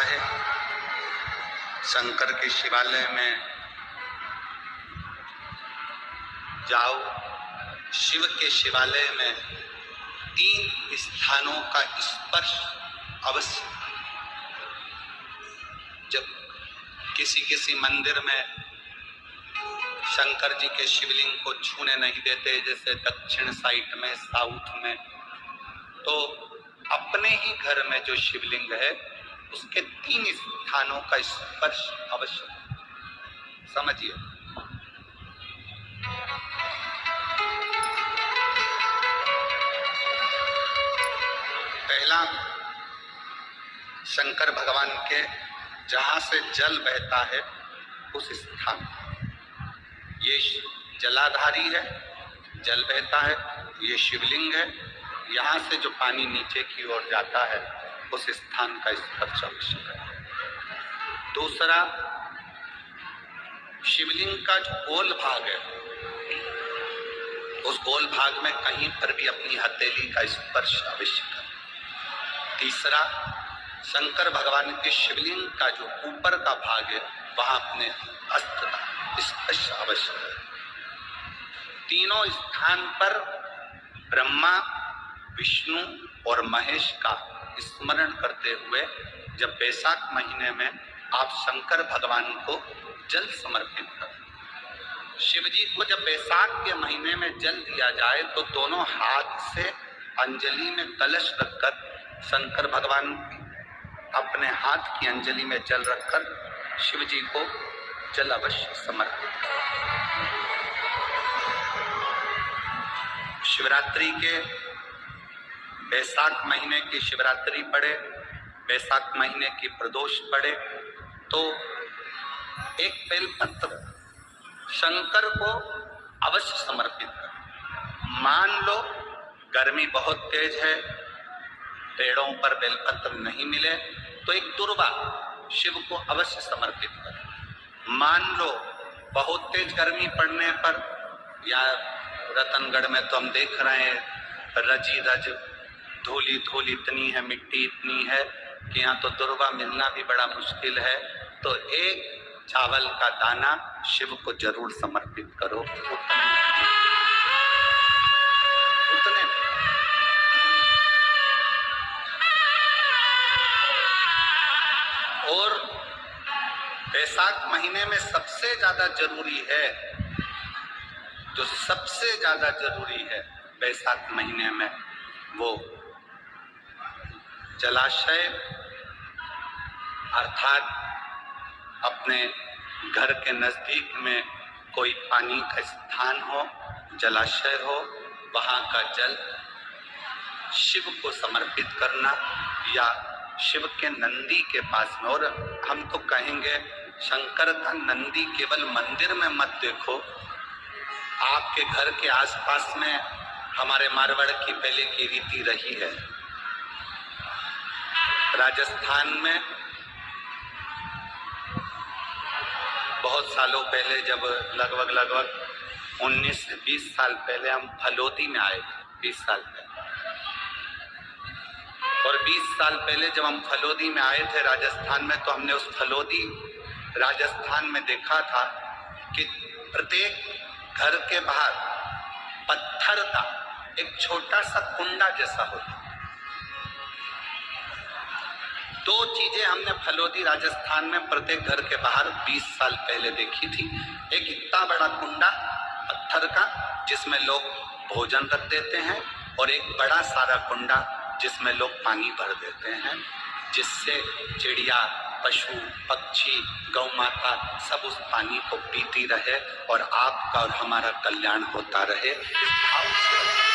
है शंकर के शिवालय में जाओ। शिव के शिवालय में 3 स्थानों का स्पर्श अवश्य। जब किसी मंदिर में शंकर जी के शिवलिंग को छूने नहीं देते, जैसे दक्षिण साइड में, साउथ में, तो अपने ही घर में जो शिवलिंग है उसके 3 स्थानों का स्पर्श अवश्य। समझिए, पहला शंकर भगवान के जहां से जल बहता है उस स्थान, ये जलाधारी है, जल बहता है, ये शिवलिंग है। यहाँ से जो पानी नीचे की ओर जाता है उस स्थान का स्पर्श आवश्यक है। दूसरा, शिवलिंग का जो गोल भाग है उस गोल भाग में कहीं पर भी अपनी हथेली का स्पर्श आवश्यक है। तीसरा, शंकर भगवान के शिवलिंग का जो ऊपर का भाग है वहां अपने हस्त का स्पर्श आवश्यक है। तीनों स्थान पर ब्रह्मा, विष्णु और महेश का स्मरण करते हुए जब बैसाख महीने में आप शंकर भगवान को जल समर्पित करें। शिव जी को जब बैसाख के महीने में जल दिया जाए तो दोनों हाथ से अंजलि में कलश रखकर शंकर भगवान अपने हाथ की अंजलि में जल रखकर शिव जी को जल अवश्य समर्पित करें। शिवरात्रि के बैसाख महीने की शिवरात्रि पड़े, बैसाख महीने की प्रदोष पड़े तो एक बेलपत्र शंकर को अवश्य समर्पित करें। मान लो गर्मी बहुत तेज है, पेड़ों पर बेलपत्र नहीं मिले तो एक दुर्वा शिव को अवश्य समर्पित करें। मान लो बहुत तेज गर्मी पड़ने पर, या रतनगढ़ में तो हम देख रहे हैं रजी रज धूली धूली इतनी है, मिट्टी इतनी है कि यहाँ तो दुर्वा मिलना भी बड़ा मुश्किल है, तो एक चावल का दाना शिव को जरूर समर्पित करो। उतने और बैसाख महीने में सबसे ज्यादा जरूरी है, जो सबसे ज्यादा जरूरी है बैसाख महीने में, वो जलाशय अर्थात अपने घर के नजदीक में कोई पानी का स्थान हो, जलाशय हो, वहां का जल शिव को समर्पित करना, या शिव के नंदी के पास में। और हम तो कहेंगे शंकर का नंदी केवल मंदिर में मत देखो, आपके घर के आसपास में हमारे मारवाड़ की पहले की रीति रही है। राजस्थान में बहुत सालों पहले, जब लगभग 19 से 20 साल पहले हम फलोदी में आए, 20 साल पहले, और 20 साल पहले जब हम फलोदी में आए थे राजस्थान में, तो हमने उस फलोदी राजस्थान में देखा था कि प्रत्येक घर के बाहर पत्थर का एक छोटा सा कुंडा जैसा होता। 2 चीजें हमने फलोदी राजस्थान में प्रत्येक घर के बाहर 20 साल पहले देखी थी। एक इतना बड़ा कुंडा पत्थर का जिसमें लोग भोजन रख देते हैं, और एक बड़ा सारा कुंडा जिसमें लोग पानी भर देते हैं, जिससे चिड़िया, पशु, पक्षी, गौ माता सब उस पानी को पीती रहे और आपका और हमारा कल्याण होता रहे। इस भाव से